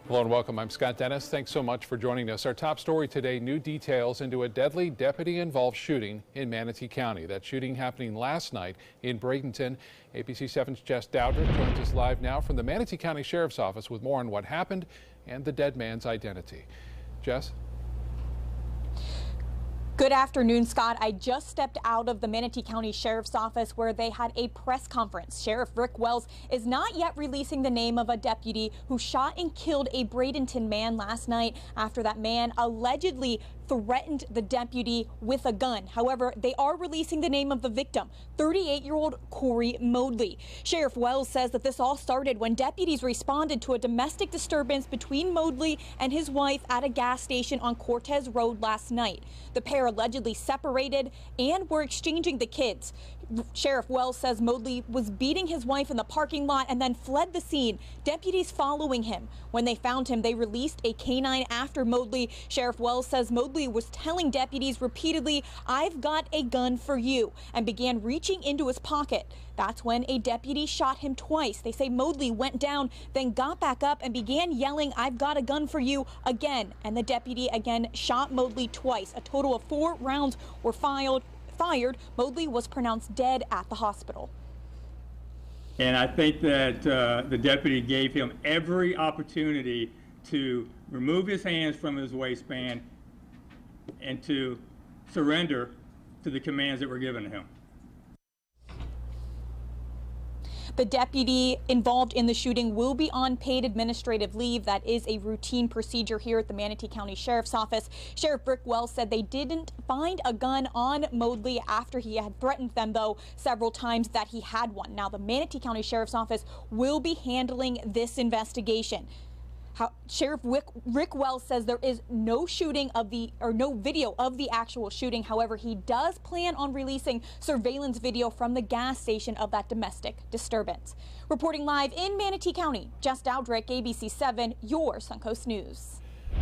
Hello and welcome. I'm Scott Dennis. Thanks so much for joining us. Our top story today, new details into a deadly deputy-involved shooting in Manatee County. That shooting happening last night in Bradenton. ABC 7's Jess Dowdrick joins us live now from the Manatee County Sheriff's Office with more on what happened and the dead man's identity. Jess? Good afternoon, Scott. I just stepped out of the Manatee County Sheriff's Office where they had a press conference. Sheriff Rick Wells is not yet releasing the name of a deputy who shot and killed a Bradenton man last night after that man allegedly threatened the deputy with a gun. However, they are releasing the name of the victim, 38-year-old Corey Modley. Sheriff Wells says that this all started when deputies responded to a domestic disturbance between Modley and his wife at a gas station on Cortez Road last night. The pair allegedly separated and were exchanging the kids. Sheriff Wells says Modley was beating his wife in the parking lot and then fled the scene. Deputies following him. When they found him, they released a canine after Modley. Sheriff Wells says Modley was telling deputies repeatedly, "I've got a gun for you," and began reaching into his pocket. That's when a deputy shot him twice. They say Modley went down, then got back up and began yelling, "I've got a gun for you," again. And the deputy again shot Modley twice. A total of 4 rounds were fired. Modley was pronounced dead at the hospital. And I think that the deputy gave him every opportunity to remove his hands from his waistband and to surrender to the commands that were given to him. The deputy involved in the shooting will be on paid administrative leave. That is a routine procedure here at the Manatee County Sheriff's Office. Sheriff Rick Wells said they didn't find a gun on Modley after he had threatened them, though, several times that he had one. Now, the Manatee County Sheriff's Office will be handling this investigation. Sheriff Rick Wells says there is no no video of the actual shooting. However, he does plan on releasing surveillance video from the gas station of that domestic disturbance. Reporting live in Manatee County, Jess Dowdrick, ABC 7, your Suncoast News.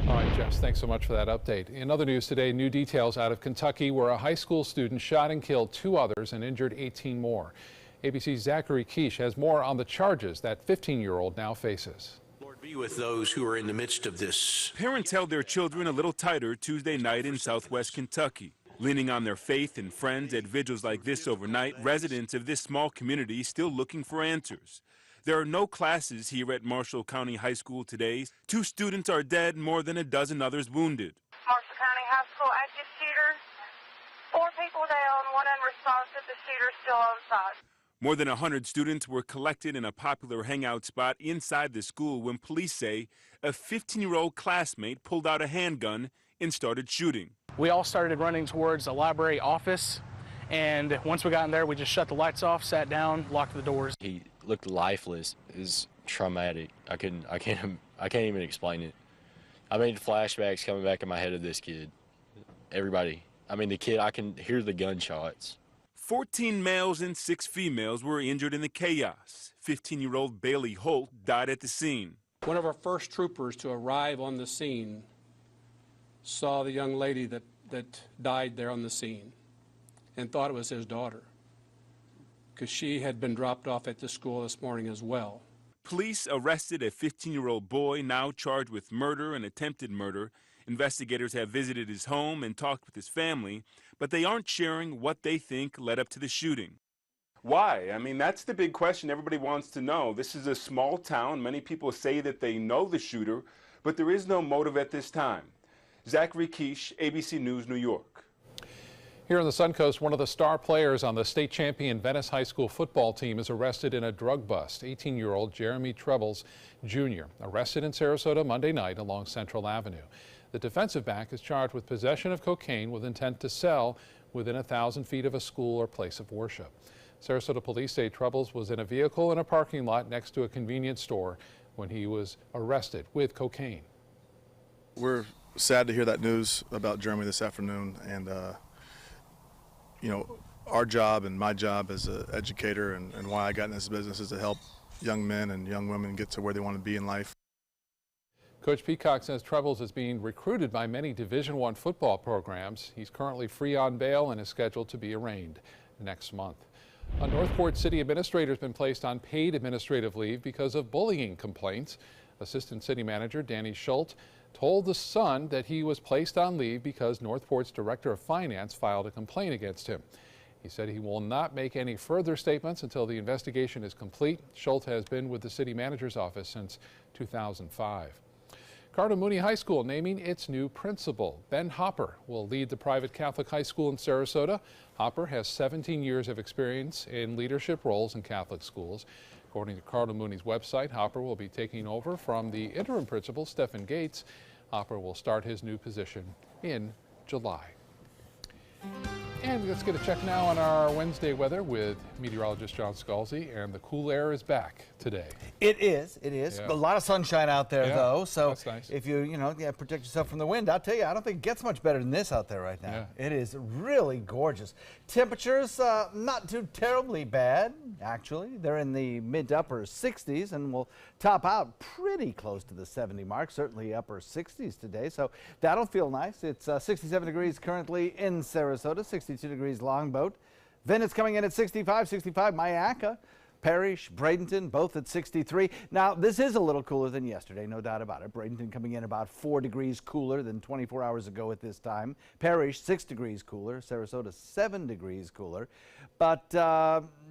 All right, Jess, thanks so much for that update. In other news today, new details out of Kentucky where a high school student shot and killed 2 others and injured 18 more. ABC's Zachary Quiche has more on the charges that 15-year-old now faces. Be with those who are in the midst of this. Parents held their children a little tighter Tuesday night in southwest Kentucky. Leaning on their faith and friends at vigils like this overnight, residents of this small community still looking for answers. There are no classes here at Marshall County High School today. 2 students are dead, more than a dozen others wounded. Marshall County High School active shooter. 4 people down, 1 unresponsive. The shooter still on site. More than 100 students were collected in a popular hangout spot inside the school when police say a 15-year-old classmate pulled out a handgun and started shooting. We all started running towards a library office, and once we got in there, we just shut the lights off, sat down, locked the doors. He looked lifeless. It was traumatic. I can't even explain it. I mean, flashbacks coming back in my head of this kid. Everybody. I mean, the kid, I can hear the gunshots. 14 males and 6 females were injured in the chaos. 15-year-old Bailey Holt died at the scene. One of our first troopers to arrive on the scene saw the young lady that died there on the scene and thought it was his daughter because she had been dropped off at the school this morning as well. Police arrested a 15-year-old boy now charged with murder and attempted murder. Investigators have visited his home and talked with his family, but they aren't sharing what they think led up to the shooting. Why? I mean, that's the big question everybody wants to know. This is a small town. Many people say that they know the shooter, but there is no motive at this time. Zachary Quiche, ABC News, New York. Here on the Suncoast, one of the star players on the state champion Venice High School football team is arrested in a drug bust. 18-year-old Jeremy Trebles Jr. arrested in Sarasota Monday night along Central Avenue. The defensive back is charged with possession of cocaine with intent to sell within 1,000 feet of a school or place of worship. Sarasota police say Trebles was in a vehicle in a parking lot next to a convenience store when he was arrested with cocaine. We're sad to hear that news about Jeremy this afternoon, and you know, our job and my job as an educator and why I got in this business is to help young men and young women get to where they want to be in life. Coach Peacock says Trebles is being recruited by many Division I football programs. He's currently free on bail and is scheduled to be arraigned next month. A Northport City administrator has been placed on paid administrative leave because of bullying complaints. Assistant City Manager Danny Schultz told The Sun that he was placed on leave because Northport's Director of Finance filed a complaint against him. He said he will not make any further statements until the investigation is complete. Schultz has been with the city manager's office since 2005. Cardinal Mooney High School naming its new principal. Ben Hopper will lead the private Catholic high school in Sarasota. Hopper has 17 years of experience in leadership roles in Catholic schools. According to Cardinal Mooney's website, Hopper will be taking over from the interim principal, Stephen Gates. Hopper will start his new position in July. And let's get a check now on our Wednesday weather with meteorologist John Scalzi. And the cool air is back today. It is. Yeah. A lot of sunshine out there, though. So that's nice. If you protect yourself from the wind, I'll tell you, I don't think it gets much better than this out there right now. Yeah. It is really gorgeous. Temperatures not too terribly bad, actually. They're in the mid to upper 60s and will top out pretty close to the 70 mark, certainly upper 60s today. So that'll feel nice. It's 67 degrees currently in Sarasota, 62 degrees Longboat. Venice coming in at 65, Myakka, Parrish, Bradenton, both at 63. Now, this is a little cooler than yesterday, no doubt about it. Bradenton coming in about 4 degrees cooler than 24 hours ago at this time. Parrish, 6 degrees cooler. Sarasota, 7 degrees cooler. But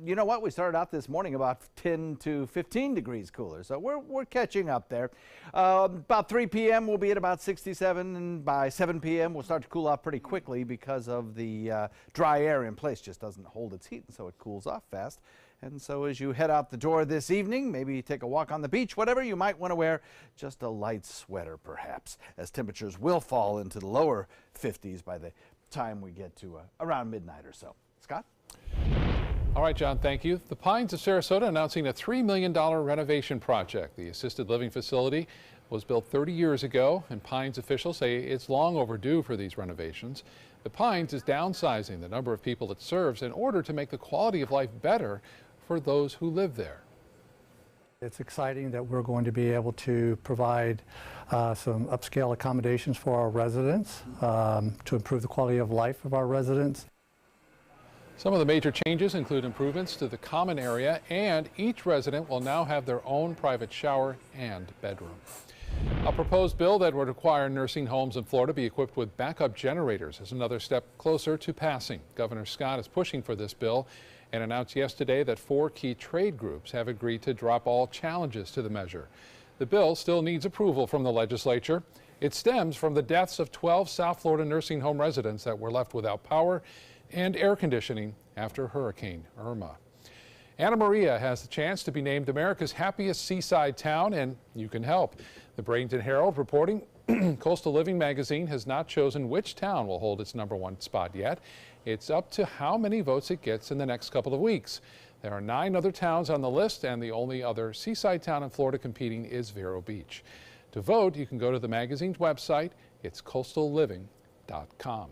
you know what? We started out this morning about 10 to 15 degrees cooler. So we're catching up there. About 3 p.m. we'll be at about 67. And by 7 p.m. we'll start to cool off pretty quickly because of the dry air in place. Just doesn't hold its heat, and so it cools off fast. And so as you head out the door this evening, maybe take a walk on the beach, whatever, you might want to wear just a light sweater perhaps, as temperatures will fall into the lower 50s by the time we get to around midnight or so. Scott? All right, John, thank you. The Pines of Sarasota announcing a $3 million renovation project. The assisted living facility was built 30 years ago, and Pines officials say it's long overdue for these renovations. The Pines is downsizing the number of people it serves in order to make the quality of life better for those who live there. It's exciting that we're going to be able to provide some upscale accommodations for our residents to improve the quality of life of our residents. Some of the major changes include improvements to the common area, and each resident will now have their own private shower and bedroom. A proposed bill that would require nursing homes in Florida be equipped with backup generators is another step closer to passing. Governor Scott is pushing for this bill and announced yesterday that 4 key trade groups have agreed to drop all challenges to the measure. The bill still needs approval from the legislature. It stems from the deaths of 12 South Florida nursing home residents that were left without power and air conditioning after Hurricane Irma. Anna Maria has the chance to be named America's happiest seaside town, and you can help. The Bradenton Herald reporting Coastal Living magazine has not chosen which town will hold its #1 spot yet. It's up to how many votes it gets in the next couple of weeks. There are 9 other towns on the list, and the only other seaside town in Florida competing is Vero Beach. To vote, you can go to the magazine's website. It's coastalliving.com.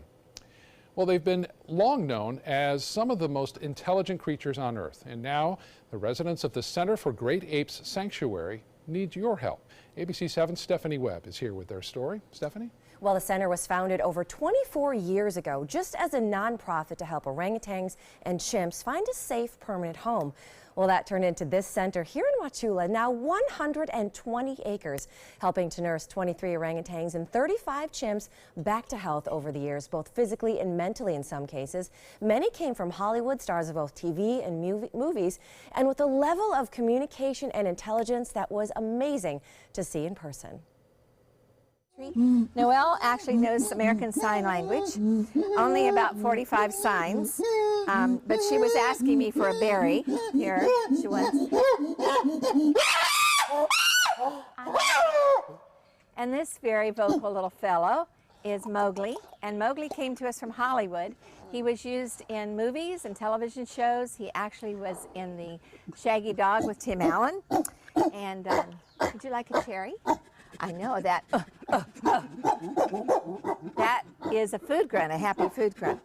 Well, they've been long known as some of the most intelligent creatures on Earth, and now the residents of the Center for Great Apes Sanctuary need your help. ABC 7's Stephanie Webb is here with their story. Stephanie? Well, the center was founded over 24 years ago just as a nonprofit to help orangutans and chimps find a safe, permanent home. Well, that turned into this center here in Wauchula, now 120 acres, helping to nurse 23 orangutans and 35 chimps back to health over the years, both physically and mentally in some cases. Many came from Hollywood, stars of both TV and movies, and with a level of communication and intelligence that was amazing to see in person. Noelle actually knows American Sign Language, only about 45 signs, but she was asking me for a berry. Here, she wants. And this very vocal little fellow is Mowgli, and Mowgli came to us from Hollywood. He was used in movies and television shows. He actually was in the Shaggy Dog with Tim Allen. And would you like a cherry? I know that. That is a food grunt, a happy food grunt.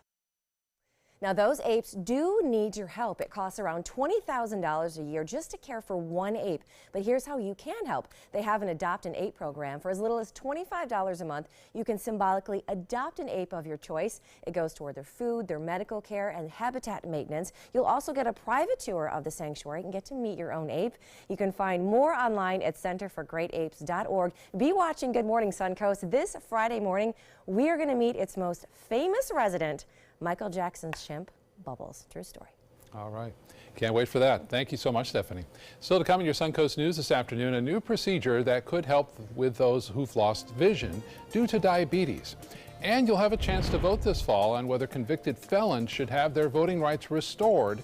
Now, those apes do need your help. It costs around $20,000 a year just to care for one ape. But here's how you can help. They have an Adopt an Ape program. For as little as $25 a month, you can symbolically adopt an ape of your choice. It goes toward their food, their medical care, and habitat maintenance. You'll also get a private tour of the sanctuary and get to meet your own ape. You can find more online at centerforgreatapes.org. Be watching Good Morning Suncoast. This Friday morning, we are going to meet its most famous resident, Michael Jackson's chimp, Bubbles. True story. All right. Can't wait for that. Thank you so much, Stephanie. Still to come in your Suncoast News this afternoon, a new procedure that could help with those who've lost vision due to diabetes. And you'll have a chance to vote this fall on whether convicted felons should have their voting rights restored.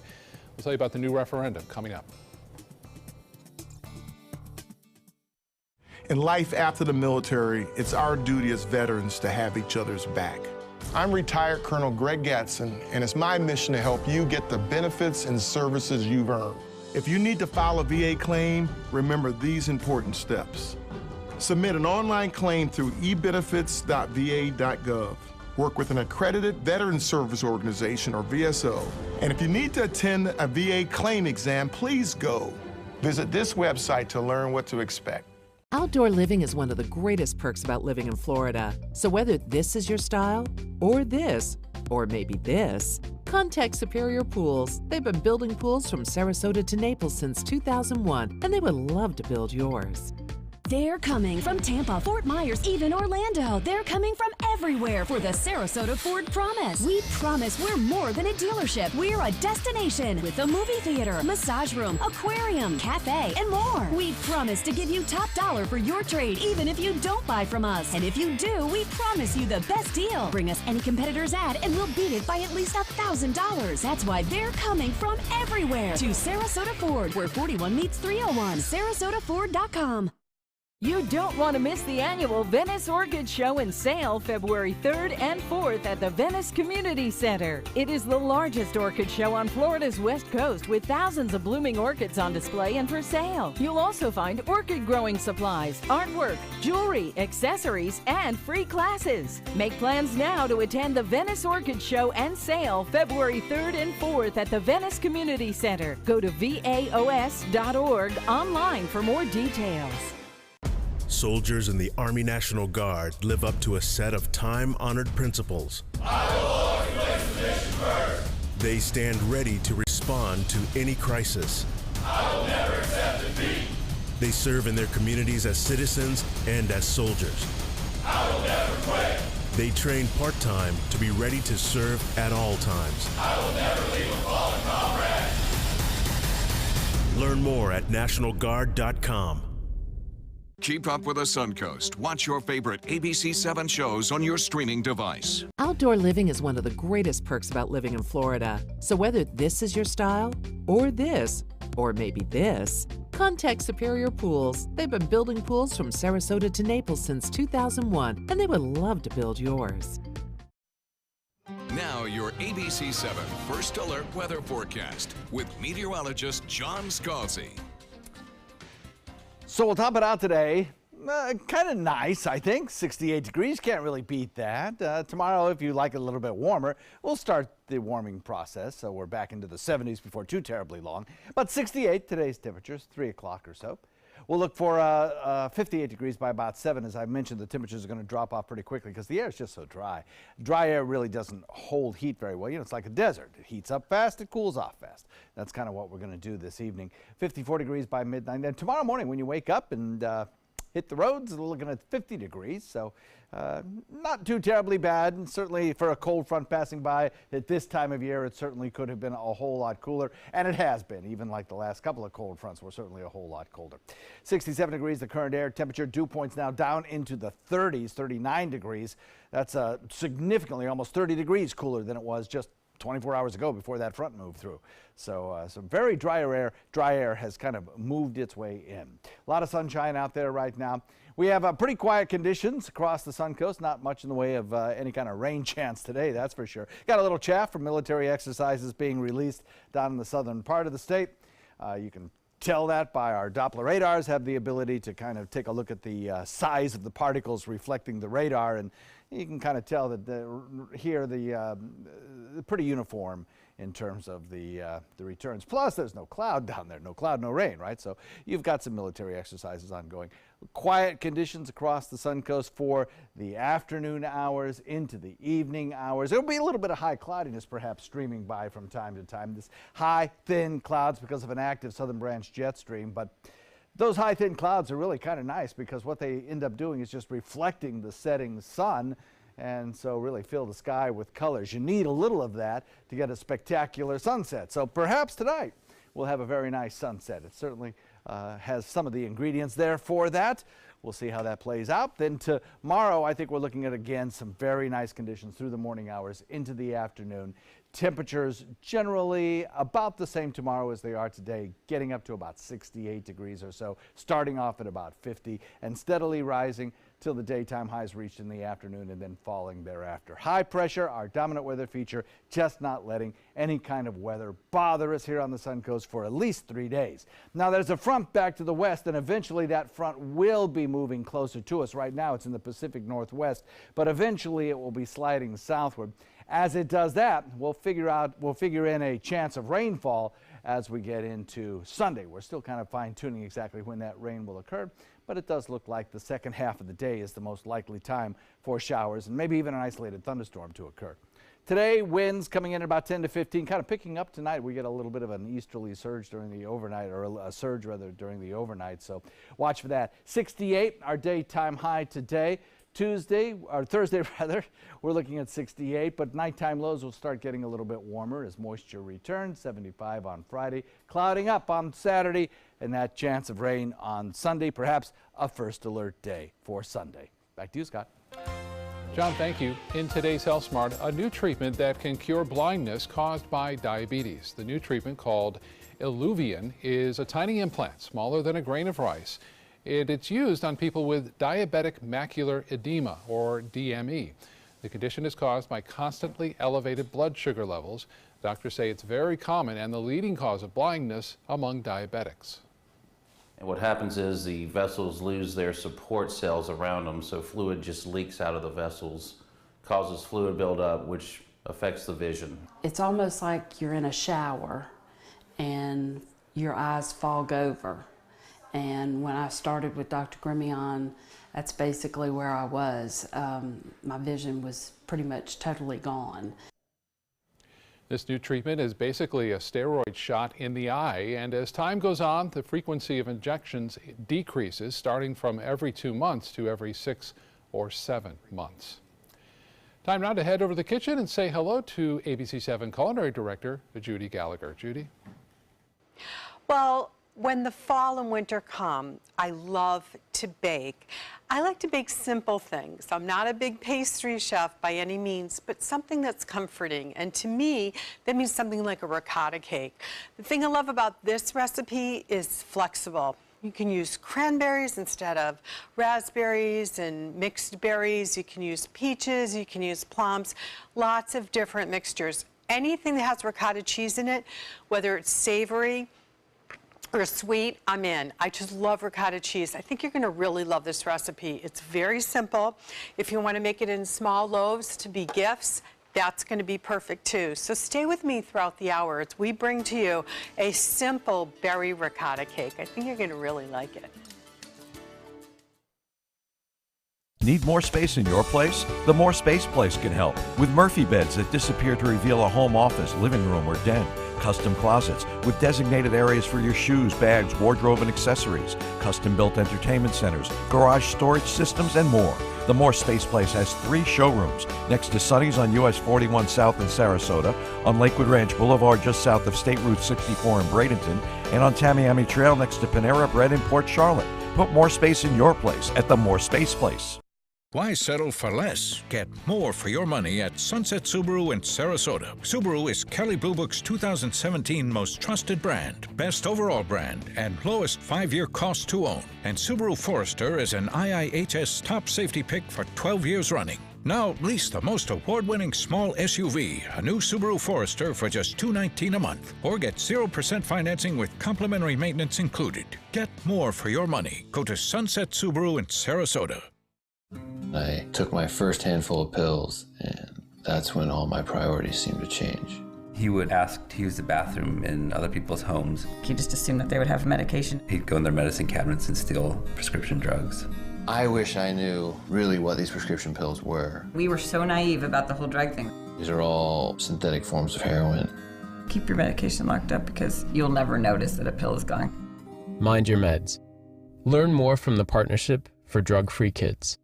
We'll tell you about the new referendum coming up. In life after the military, it's our duty as veterans to have each other's back. I'm retired Colonel Greg Gatson, and it's my mission to help you get the benefits and services you've earned. If you need to file a VA claim, remember these important steps. Submit an online claim through ebenefits.va.gov. Work with an accredited Veterans Service Organization, or VSO. And if you need to attend a VA claim exam, please go. Visit this website to learn what to expect. Outdoor living is one of the greatest perks about living in Florida. So whether this is your style, or this, or maybe this, contact Superior Pools. They've been building pools from Sarasota to Naples since 2001, and they would love to build yours. They're coming from Tampa, Fort Myers, even Orlando. They're coming from everywhere for the Sarasota Ford Promise. We promise we're more than a dealership. We're a destination with a movie theater, massage room, aquarium, cafe, and more. We promise to give you top dollar for your trade, even if you don't buy from us. And if you do, we promise you the best deal. Bring us any competitor's ad and we'll beat it by at least $1,000. That's why they're coming from everywhere to Sarasota Ford, where 41 meets 301. SarasotaFord.com. You don't want to miss the annual Venice Orchid Show and Sale February 3rd and 4th at the Venice Community Center. It is the largest orchid show on Florida's West Coast with thousands of blooming orchids on display and for sale. You'll also find orchid growing supplies, artwork, jewelry, accessories, and free classes. Make plans now to attend the Venice Orchid Show and Sale February 3rd and 4th at the Venice Community Center. Go to vaos.org online for more details. Soldiers in the Army National Guard live up to a set of time-honored principles. I will always place the mission first. They stand ready to respond to any crisis. I will never accept defeat. They serve in their communities as citizens and as soldiers. I will never quit. They train part-time to be ready to serve at all times. I will never leave a fallen comrade. Learn more at NationalGuard.com. Keep up with the Suncoast. Watch your favorite ABC7 shows on your streaming device. Outdoor living is one of the greatest perks about living in Florida. So whether this is your style, or this, or maybe this, contact Superior Pools. They've been building pools from Sarasota to Naples since 2001, and they would love to build yours. Now your ABC7 First Alert Weather Forecast with meteorologist John Scalzi. So we'll top it out today. Kind of nice, I think. 68 degrees, can't really beat that. Tomorrow, if you like it a little bit warmer, we'll start the warming process. So we're back into the 70s before too terribly long. But 68, today's temperatures, 3 o'clock or so. We'll look for 58 degrees by about 7. As I mentioned, the temperatures are going to drop off pretty quickly because the air is just so dry. Dry air really doesn't hold heat very well. You know, it's like a desert. It heats up fast, it cools off fast. That's kind of what we're going to do this evening. 54 degrees by midnight. And tomorrow morning when you wake up and hit the roads, we're looking at 50 degrees. So not too terribly bad. And certainly for a cold front passing by at this time of year, it certainly could have been a whole lot cooler. And it has been. Even like the last couple of cold fronts were certainly a whole lot colder. 67 degrees, the current air temperature. Dew points now down into the 30s, 39 degrees. That's significantly almost 30 degrees cooler than it was just 24 hours ago before that front moved through. So some very dry air has kind of moved its way in. A lot of sunshine out there right now. We have pretty quiet conditions across the Suncoast. Not much in the way of any kind of rain chance today, that's for sure. Got a little chaff from military exercises being released down in the southern part of the state. You can tell that by our Doppler radars, have the ability to kind of take a look at the size of the particles reflecting the radar, and you can kind of tell that here the pretty uniform in terms of the returns. Plus, there's no cloud down there, no cloud, no rain, right? So you've got some military exercises ongoing. Quiet conditions across the Suncoast for the afternoon hours into the evening hours. There'll be a little bit of high cloudiness perhaps streaming by from time to time. This high, thin clouds because of an active southern branch jet stream, but those high, thin clouds are really kind of nice because what they end up doing is just reflecting the setting sun, and so really fill the sky with colors. You need a little of that to get a spectacular sunset. So perhaps tonight we'll have a very nice sunset. It certainly has some of the ingredients there for that. We'll see how that plays out. Then tomorrow, I think we're looking at, again, some very nice conditions through the morning hours into the afternoon. Temperatures generally about the same tomorrow as they are today, getting up to about 68 degrees or so, starting off at about 50 and steadily rising till the daytime highs reached in the afternoon and then falling thereafter. High pressure, our dominant weather feature, just not letting any kind of weather bother us here on the Suncoast for at least 3 days. Now there's a front back to the west, and eventually that front will be moving closer to us. Right now it's in the Pacific Northwest, but eventually it will be sliding southward. As it does that, we'll figure in a chance of rainfall as we get into Sunday. We're still kind of fine-tuning exactly when that rain will occur, but it does look like the second half of the day is the most likely time for showers and maybe even an isolated thunderstorm to occur. Today, winds coming in at about 10 to 15, kind of picking up tonight. We get a little bit of an easterly surge during the overnight, or a surge rather during the overnight, so watch for that. 68, our daytime high today. Thursday, we're looking at 68, but nighttime lows will start getting a little bit warmer as moisture returns. 75 on Friday, clouding up on Saturday, and that chance of rain on Sunday, perhaps a first alert day for Sunday. Back to you, Scott. John, thank you. In today's Health Smart, a new treatment that can cure blindness caused by diabetes. The new treatment, called Iluvien, is a tiny implant smaller than a grain of rice. It's used on people with diabetic macular edema, or DME. The condition is caused by constantly elevated blood sugar levels. Doctors say it's very common and the leading cause of blindness among diabetics. And what happens is the vessels lose their support cells around them, so fluid just leaks out of the vessels, causes fluid buildup, which affects the vision. It's almost like you're in a shower and your eyes fog over. And when I started with Dr. Grimion, that's basically where I was. My vision was pretty much totally gone. This new treatment is basically a steroid shot in the eye, and as time goes on, the frequency of injections decreases, starting from every 2 months to every 6 or 7 months. Time now to head over to the kitchen and say hello to ABC7 Culinary Director Judy Gallagher. Judy? Well, when the fall and winter come, I love to bake. I like to bake simple things. I'm not a big pastry chef by any means, but something that's comforting. And to me, that means something like a ricotta cake. The thing I love about this recipe is flexible. You can use cranberries instead of raspberries and mixed berries. You can use peaches, you can use plums, lots of different mixtures. Anything that has ricotta cheese in it, whether it's savory or sweet, I'm in. I just love ricotta cheese. I think you're gonna really love this recipe. It's very simple. If you wanna make it in small loaves to be gifts, that's gonna be perfect too. So stay with me throughout the hour as we bring to you a simple berry ricotta cake. I think you're gonna really like it. Need more space in your place? The More Space Place can help with Murphy beds that disappear to reveal a home office, living room, or den. Custom closets with designated areas for your shoes, bags, wardrobe, and accessories. Custom-built entertainment centers, garage storage systems, and more. The More Space Place has 3 showrooms next to Sonny's on US 41 South in Sarasota, on Lakewood Ranch Boulevard just south of State Route 64 in Bradenton, and on Tamiami Trail next to Panera Bread in Port Charlotte. Put more space in your place at the More Space Place. Why settle for less? Get more for your money at Sunset Subaru in Sarasota. Subaru is Kelley Blue Book's 2017 most trusted brand, best overall brand, and lowest 5-year cost to own. And Subaru Forester is an IIHS top safety pick for 12 years running. Now lease the most award-winning small SUV, a new Subaru Forester, for just $219 a month. Or get 0% financing with complimentary maintenance included. Get more for your money. Go to Sunset Subaru in Sarasota. I took my first handful of pills, and that's when all my priorities seemed to change. He would ask to use the bathroom in other people's homes. He just assumed that they would have medication. He'd go in their medicine cabinets and steal prescription drugs. I wish I knew really what these prescription pills were. We were so naive about the whole drug thing. These are all synthetic forms of heroin. Keep your medication locked up because you'll never notice that a pill is gone. Mind your meds. Learn more from the Partnership for Drug-Free Kids.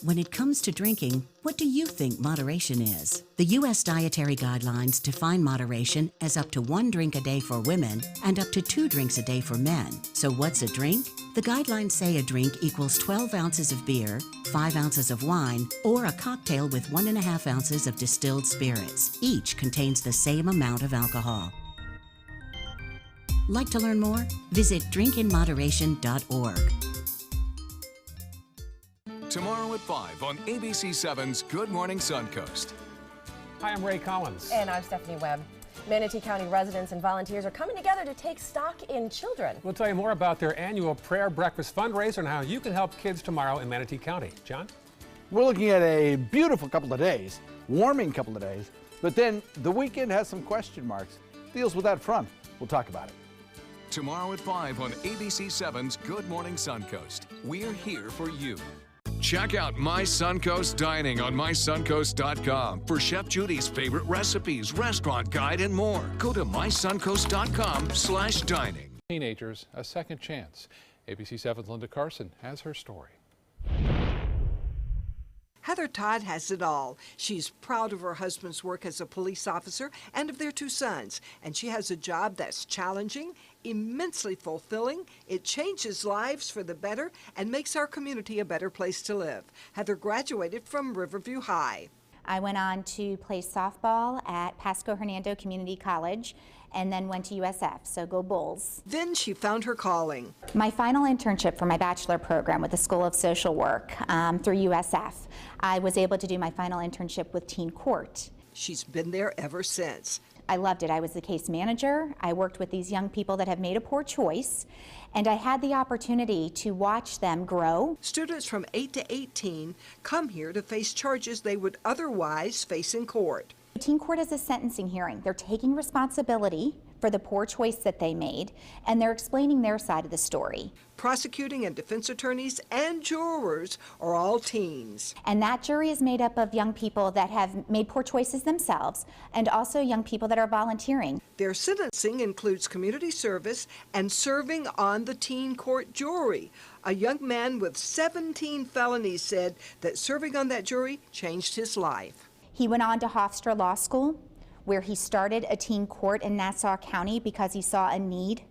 When it comes to drinking, what do you think moderation is? The U.S. Dietary Guidelines define moderation as up to 1 drink a day for women and up to 2 drinks a day for men. So what's a drink? The guidelines say a drink equals 12 ounces of beer, 5 ounces of wine, or a cocktail with 1.5 ounces of distilled spirits. Each contains the same amount of alcohol. Like to learn more? Visit drinkinmoderation.org. Tomorrow at 5 on ABC7's Good Morning Suncoast. Hi, I'm Ray Collins. And I'm Stephanie Webb. Manatee County residents and volunteers are coming together to take stock in children. We'll tell you more about their annual prayer breakfast fundraiser and how you can help kids tomorrow in Manatee County. John? We're looking at a beautiful couple of days, warming couple of days, but then the weekend has some question marks. Deals with that front. We'll talk about it. Tomorrow at 5 on ABC7's Good Morning Suncoast. We're here for you. Check out My Suncoast Dining on mysuncoast.com for Chef Judy's favorite recipes, restaurant guide, and more. Go to mysuncoast.com/dining. Teenagers a second chance. ABC7's Linda Carson has her story. Heather Todd has it all. She's proud of her husband's work as a police officer and of their 2 sons. And she has a job that's challenging, immensely fulfilling. It changes lives for the better and makes our community a better place to live. Heather graduated from Riverview High. I went on to play softball at Pasco Hernando Community College and then went to USF, so go Bulls. Then she found her calling. My final internship for my bachelor program with the School of Social Work through USF, I was able to do my final internship with Teen Court. She's been there ever since. I loved it. I was the case manager. I worked with these young people that have made a poor choice, and I had the opportunity to watch them grow. Students from 8 to 18 come here to face charges they would otherwise face in court. Teen Court is a sentencing hearing. They're taking responsibility for the poor choice that they made, and they're explaining their side of the story. Prosecuting and defense attorneys and jurors are all teens. And that jury is made up of young people that have made poor choices themselves, and also young people that are volunteering. Their sentencing includes community service and serving on the Teen Court jury. A young man with 17 felonies said that serving on that jury changed his life. He went on to Hofstra Law School, where he started a teen court in Nassau County because he saw a need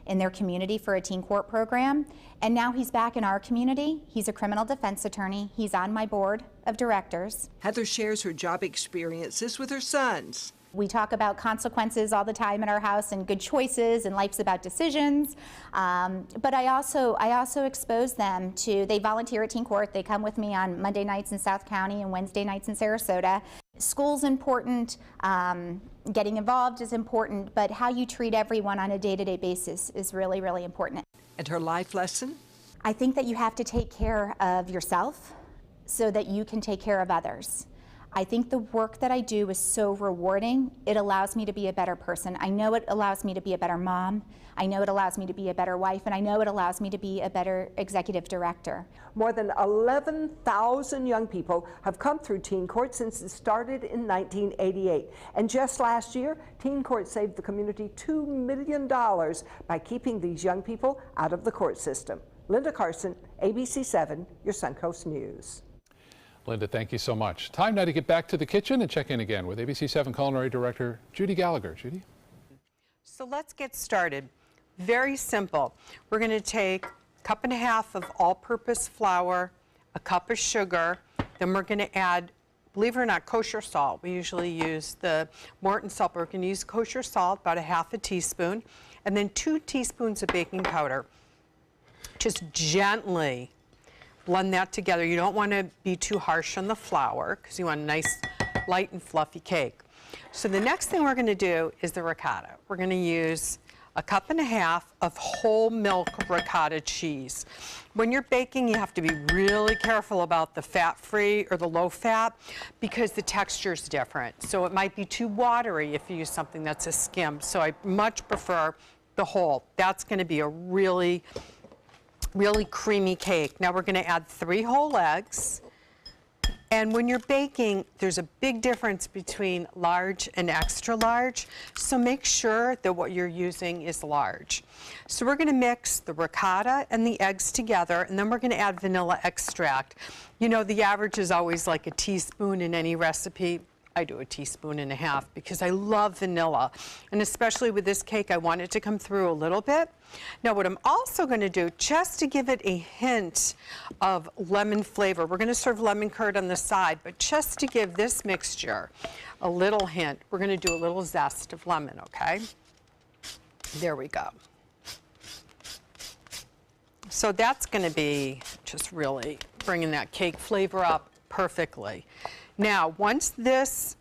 in their community for a teen court program. And now he's back in our community. He's a criminal defense attorney. He's on my board of directors. Heather shares her job experiences with her sons. We talk about consequences all the time in our house and good choices, and life's about decisions. But I also expose them to, they volunteer at Teen Court. They come with me on Monday nights in South County and Wednesday nights in Sarasota. School's important, getting involved is important, but how you treat everyone on a day-to-day basis is really, really important. And her life lesson? I think that you have to take care of yourself so that you can take care of others. I think the work that I do is so rewarding. It allows me to be a better person. I know it allows me to be a better mom. I know it allows me to be a better wife, and I know it allows me to be a better executive director. More than 11,000 young people have come through Teen Court since it started in 1988. And just last year, Teen Court saved the community $2 million by keeping these young people out of the court system. Linda Carson, ABC7, your Suncoast News. Linda, thank you so much. Time now to get back to the kitchen and check in again with ABC7 Culinary Director Judy Gallagher. Judy? So let's get started. Very simple. We're going to take 1.5 cups of all-purpose flour, a cup of sugar, then we're going to add, believe it or not, kosher salt. We usually use the Morton salt, but we're going to use kosher salt, about 1/2 teaspoon, and then 2 teaspoons of baking powder. Just gently blend that together. You don't want to be too harsh on the flour because you want a nice, light and fluffy cake. So the next thing we're going to do is the ricotta. We're going to use 1.5 cups of whole milk ricotta cheese. When you're baking, you have to be really careful about the fat-free or the low-fat because the texture is different. So it might be too watery if you use something that's a skim. So I much prefer the whole. That's going to be a really, really creamy cake. Now we're going to add 3 whole eggs. And when you're baking, there's a big difference between large and extra large. So make sure that what you're using is large. So we're going to mix the ricotta and the eggs together, and then we're going to add vanilla extract. You know, the average is always like a teaspoon in any recipe. I do 1.5 teaspoons because I love vanilla. And especially with this cake, I want it to come through a little bit. Now what I'm also going to do, just to give it a hint of lemon flavor, we're going to serve lemon curd on the side, but just to give this mixture a little hint, we're going to do a little zest of lemon, okay? There we go. So that's going to be just really bringing that cake flavor up perfectly. Now, once this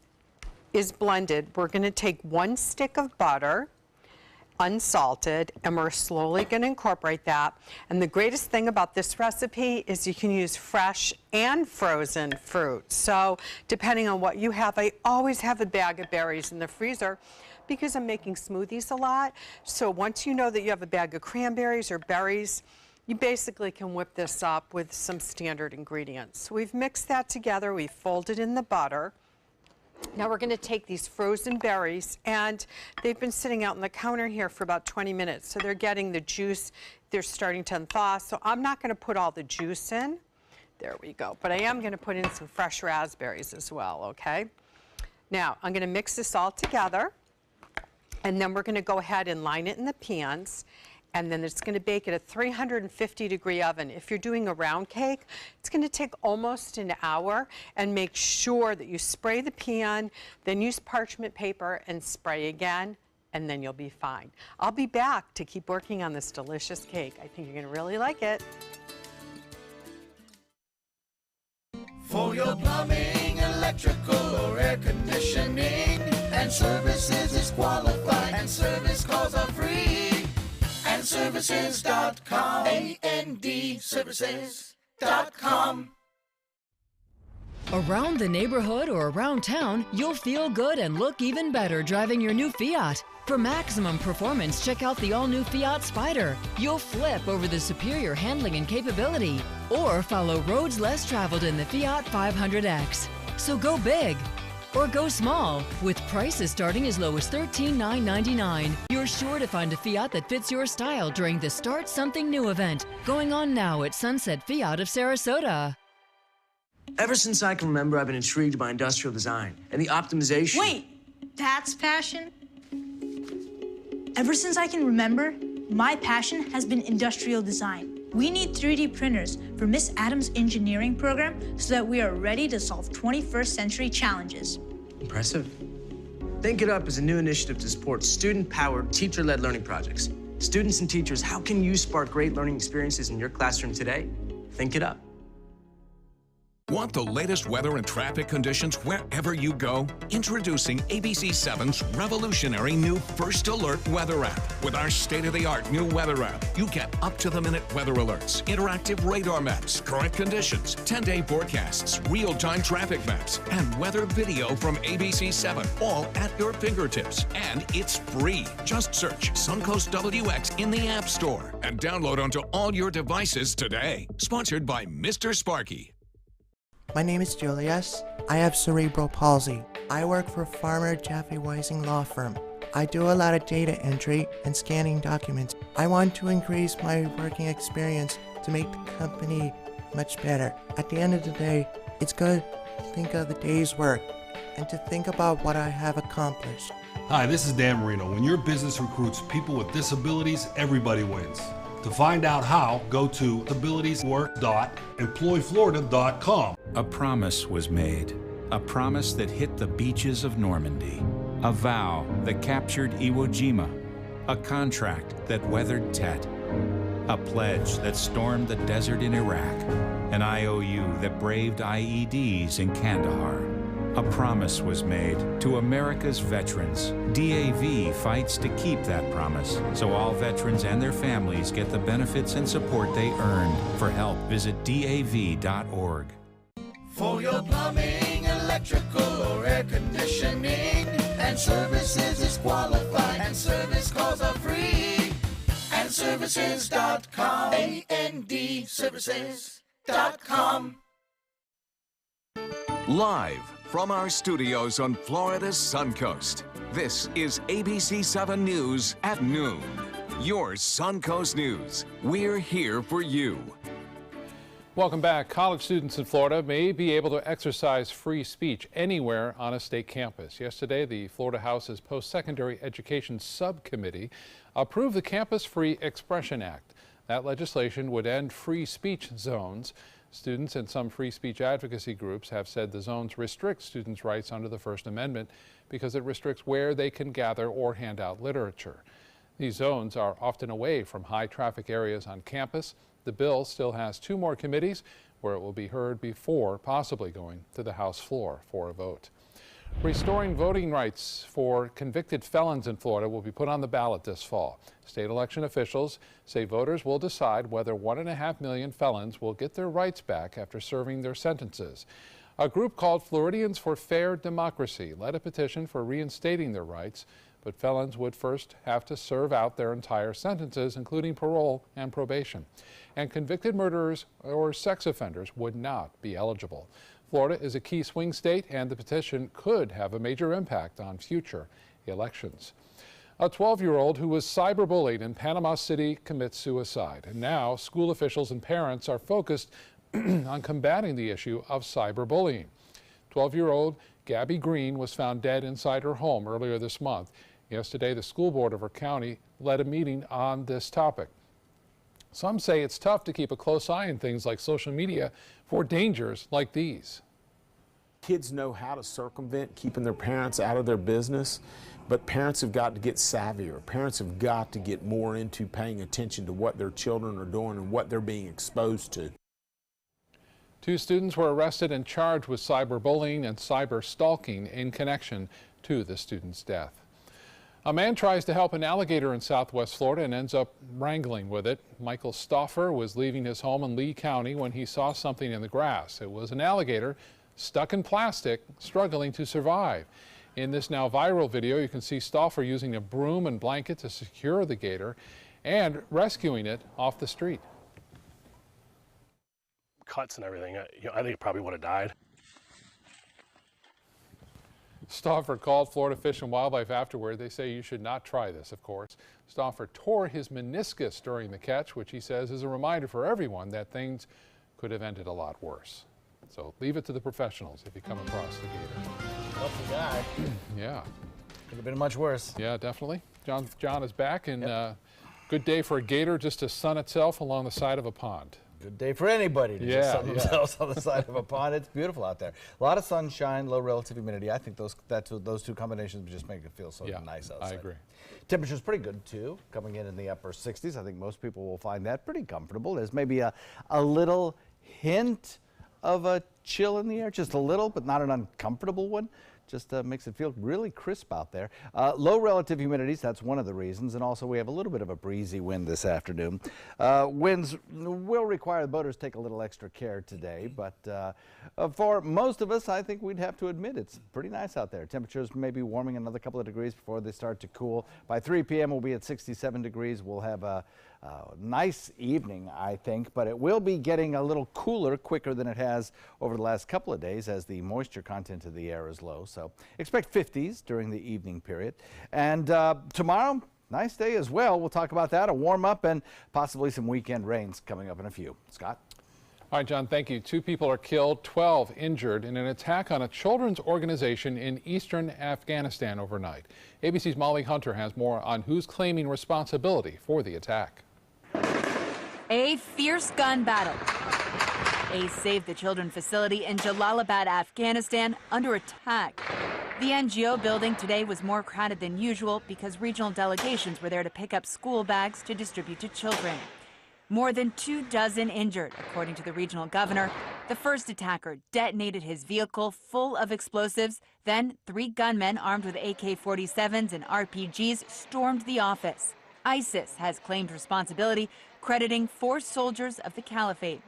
is blended, we're going to take 1 stick of butter, unsalted, and we're slowly going to incorporate that. And the greatest thing about this recipe is you can use fresh and frozen fruit. So depending on what you have, I always have a bag of berries in the freezer because I'm making smoothies a lot. So once you know that you have a bag of cranberries or berries, you basically can whip this up with some standard ingredients. So we've mixed that together, we've folded in the butter. Now we're going to take these frozen berries, and they've been sitting out on the counter here for about 20 minutes. So they're getting the juice, they're starting to unthaw. So I'm not going to put all the juice in. There we go. But I am going to put in some fresh raspberries as well, okay? Now I'm going to mix this all together, and then we're going to go ahead and line it in the pans. And then it's going to bake at a 350-degree oven. If you're doing a round cake, it's going to take almost an hour. And make sure that you spray the pan, then use parchment paper and spray again, and then you'll be fine. I'll be back to keep working on this delicious cake. I think you're going to really like it. For your plumbing, electrical, or air conditioning, and services is qualified, and service calls are free. AndServices.com. AndServices.com. Around the neighborhood or around town, you'll feel good and look even better driving your new Fiat. For maximum performance, check out the all-new Fiat Spider. You'll flip over the superior handling and capability. Or follow roads less traveled in the Fiat 500X. So go big. Or go small. With prices starting as low as $13,999. You're sure to find a Fiat that fits your style during the Start Something New event, going on now at Sunset Fiat of Sarasota. Ever since I can remember, I've been intrigued by industrial design and the optimization. Wait, that's passion? Ever since I can remember, my passion has been industrial design. We need 3D printers for Miss Adams' engineering program so that we are ready to solve 21st century challenges. Impressive. Think It Up is a new initiative to support student-powered, teacher-led learning projects. Students and teachers, how can you spark great learning experiences in your classroom today? Think It Up. Want the latest weather and traffic conditions wherever you go? Introducing ABC7's revolutionary new First Alert weather app. With our state-of-the-art new weather app, you get up-to-the-minute weather alerts, interactive radar maps, current conditions, 10-day forecasts, real-time traffic maps, and weather video from ABC7, all at your fingertips. And it's free. Just search Suncoast WX in the App Store and download onto all your devices today. Sponsored by Mr. Sparky. My name is Julius. I have cerebral palsy. I work for Farmer Jeffy Weising Law Firm. I do a lot of data entry and scanning documents. I want to increase my working experience to make the company much better. At the end of the day, it's good to think of the day's work and to think about what I have accomplished. Hi, this is Dan Marino. When your business recruits people with disabilities, everybody wins. To find out how, go to abilitieswork.employflorida.com. A promise was made, a promise that hit the beaches of Normandy, a vow that captured Iwo Jima, a contract that weathered Tet, a pledge that stormed the desert in Iraq, an IOU that braved IEDs in Kandahar. A promise was made to America's veterans. DAV fights to keep that promise, so all veterans and their families get the benefits and support they earned. For help, visit DAV.org. For your plumbing, electrical, or air conditioning, and services is qualified, and service calls are free. And services.com, AND services.com. Live from our studios on Florida's Suncoast, this is ABC 7 News at noon. Your Suncoast News. We're here for you. Welcome back. College students in Florida may be able to exercise free speech anywhere on a state campus. Yesterday, the Florida House's Post-Secondary Education Subcommittee approved the Campus Free Expression Act. That legislation would end free speech zones. Students and some free speech advocacy groups have said the zones restrict students' rights under the First Amendment because it restricts where they can gather or hand out literature. These zones are often away from high traffic areas on campus. The bill still has 2 more committees where it will be heard before possibly going to the House floor for a vote. Restoring voting rights for convicted felons in Florida will be put on the ballot this fall. State election officials say voters will decide whether 1.5 million felons will get their rights back after serving their sentences. A group called Floridians for Fair Democracy led a petition for reinstating their rights, but felons would first have to serve out their entire sentences, including parole and probation. And convicted murderers or sex offenders would not be eligible. Florida is a key swing state, and the petition could have a major impact on future elections. A 12-year-old who was cyberbullied in Panama City commits suicide. And now school officials and parents are focused on combating the issue of cyberbullying. 12-year-old Gabby Green was found dead inside her home earlier this month. Yesterday, the school board of her county led a meeting on this topic. Some say it's tough to keep a close eye on things like social media for dangers like these. Kids know how to circumvent keeping their parents out of their business, but parents have got to get savvier. Parents have got to get more into paying attention to what their children are doing and what they're being exposed to. 2 students were arrested and charged with cyberbullying and cyber stalking in connection to the student's death. A man tries to help an alligator in Southwest Florida and ends up wrangling with it. Michael Stauffer was leaving his home in Lee County when he saw something in the grass. It was an alligator stuck in plastic, struggling to survive. In this now viral video, you can see Stauffer using a broom and blanket to secure the gator and rescuing it off the street. Cuts and everything. I think it probably would have died. Stauffer called Florida Fish and Wildlife afterward. They say you should not try this, of course. Stauffer tore his meniscus during the catch, which he says is a reminder for everyone that things could have ended a lot worse. So leave it to the professionals if you come across the gator. Lucky guy. Yeah. Could have been much worse. Yeah, definitely. John is back, and good day for a gator just to sun itself along the side of a pond. Good day for anybody to just sun themselves on the side of a pond. It's beautiful out there. A lot of sunshine, low relative humidity. I think those 2 combinations just make it feel so nice outside. I agree. Temperature's pretty good too, coming in the upper 60s. I think most people will find that pretty comfortable. There's maybe a little hint of a chill in the air, just a little, but not an uncomfortable one. Just makes it feel really crisp out there. Low relative humidities, that's one of the reasons, and also we have a little bit of a breezy wind this afternoon. Winds will require the boaters take a little extra care today, but for most of us, I think we'd have to admit it's pretty nice out there. Temperatures may be warming another couple of degrees before they start to cool. By 3 p.m. we'll be at 67 degrees. We'll have a nice evening, I think, but it will be getting a little cooler quicker than it has over the last couple of days as the moisture content of the air is low. So expect 50s during the evening period. And tomorrow, nice day as well. We'll talk about that, a warm up and possibly some weekend rains coming up in a few. Scott? All right, John, thank you. 2 people are killed, 12 injured in an attack on a children's organization in eastern Afghanistan overnight. ABC's Molly Hunter has more on who's claiming responsibility for the attack. A fierce gun battle. A Save the Children facility in Jalalabad, Afghanistan, under attack. The NGO building today was more crowded than usual because regional delegations were there to pick up school bags to distribute to children. More than 24 injured, according to the regional governor. The first attacker detonated his vehicle full of explosives. Then 3 gunmen armed with AK-47s and RPGs stormed the office. ISIS has claimed responsibility, crediting 4 soldiers of the caliphate.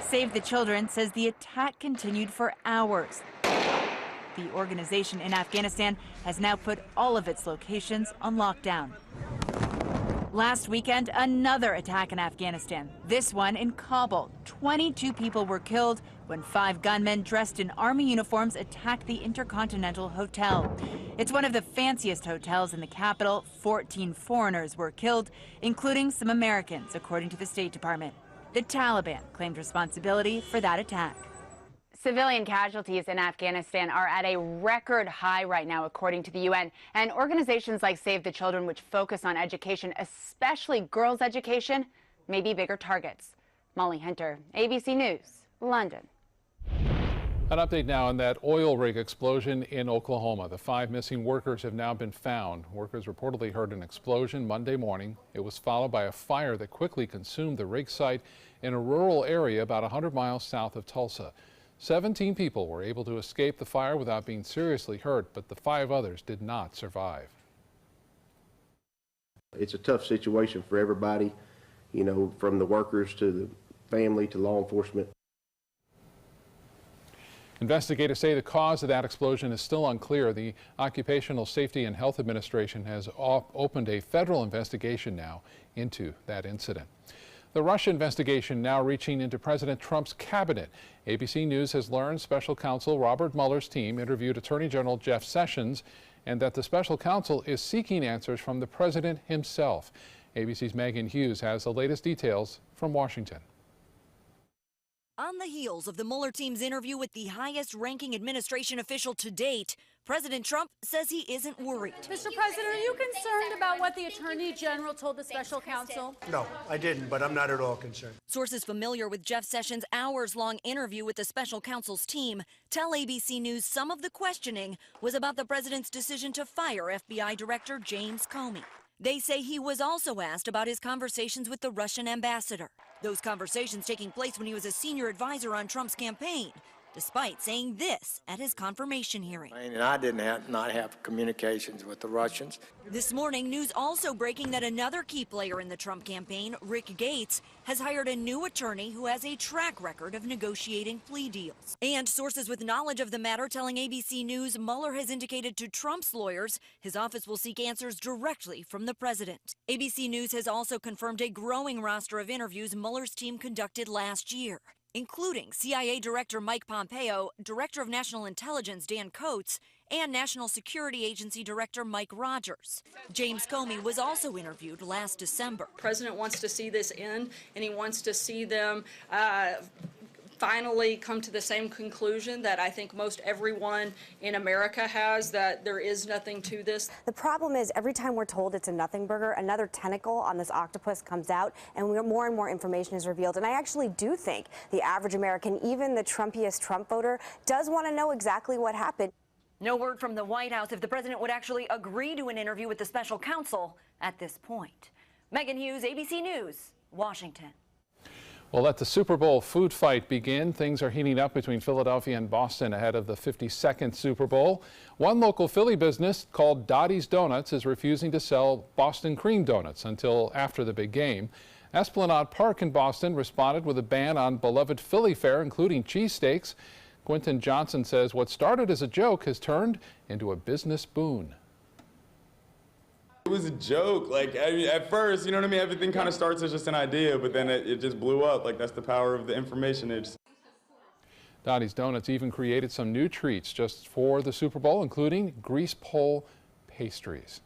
Save the Children says the attack continued for hours. The organization in Afghanistan has now put all of its locations on lockdown. Last weekend, another attack in Afghanistan, this one in Kabul. 22 people were killed when 5 gunmen dressed in army uniforms attacked the Intercontinental Hotel. It's one of the fanciest hotels in the capital. 14 foreigners were killed, including some Americans, according to the State Department. The Taliban claimed responsibility for that attack. Civilian casualties in Afghanistan are at a record high right now, according to the UN. And organizations like Save the Children, which focus on education, especially girls' education, may be bigger targets. Molly Hunter, ABC News, London. An update now on that oil rig explosion in Oklahoma. The 5 missing workers have now been found. Workers reportedly heard an explosion Monday morning. It was followed by a fire that quickly consumed the rig site in a rural area about 100 miles south of Tulsa. 17 people were able to escape the fire without being seriously hurt, but the 5 others did not survive. It's a tough situation for everybody, you know, from the workers to the family to law enforcement. Investigators say the cause of that explosion is still unclear. The Occupational Safety and Health Administration has opened a federal investigation now into that incident. The Russia investigation now reaching into President Trump's cabinet. ABC News has learned special counsel Robert Mueller's team interviewed Attorney General Jeff Sessions and that the special counsel is seeking answers from the president himself. ABC's Megan Hughes has the latest details from Washington. On the heels of the Mueller team's interview with the highest-ranking administration official to date, President Trump says he isn't worried. Mr. President, are you concerned about what the Attorney General told the special counsel? No, I didn't, but I'm not at all concerned. Sources familiar with Jeff Sessions' hours-long interview with the special counsel's team tell ABC News some of the questioning was about the president's decision to fire FBI Director James Comey. They say he was also asked about his conversations with the Russian ambassador. Those conversations taking place when he was a senior advisor on Trump's campaign, despite saying this at his confirmation hearing. And I didn't not have communications with the Russians. This morning, news also breaking that another key player in the Trump campaign, Rick Gates, has hired a new attorney who has a track record of negotiating plea deals. And sources with knowledge of the matter telling ABC News Mueller has indicated to Trump's lawyers his office will seek answers directly from the president. ABC News has also confirmed a growing roster of interviews Mueller's team conducted last year, including CIA Director Mike Pompeo, Director of National Intelligence Dan Coats, and National Security Agency Director Mike Rogers. James Comey was also interviewed last December. The president wants to see this end, and he wants to see them finally come to the same conclusion that I think most everyone in America has, that there is nothing to this. The problem is every time we're told it's a nothing burger, another tentacle on this octopus comes out and more and more information is revealed. And I actually do think the average American, even the Trumpiest Trump voter, does want to know exactly what happened. No word from the White House if the president would actually agree to an interview with the special counsel at this point. Megan Hughes, ABC News, Washington. Well, let the Super Bowl food fight begin. Things are heating up between Philadelphia and Boston ahead of the 52nd Super Bowl. One local Philly business called Dottie's Donuts is refusing to sell Boston cream donuts until after the big game. Esplanade Park in Boston responded with a ban on beloved Philly fare, including cheesesteaks. Quentin Johnson says what started as a joke has turned into a business boon. It was a joke. Like, I mean, at first, you know what I mean? Everything kind of starts as just an idea, but then it just blew up. Like, that's the power of the information age. Dottie's Donuts even created some new treats just for the Super Bowl, including grease pole pastries.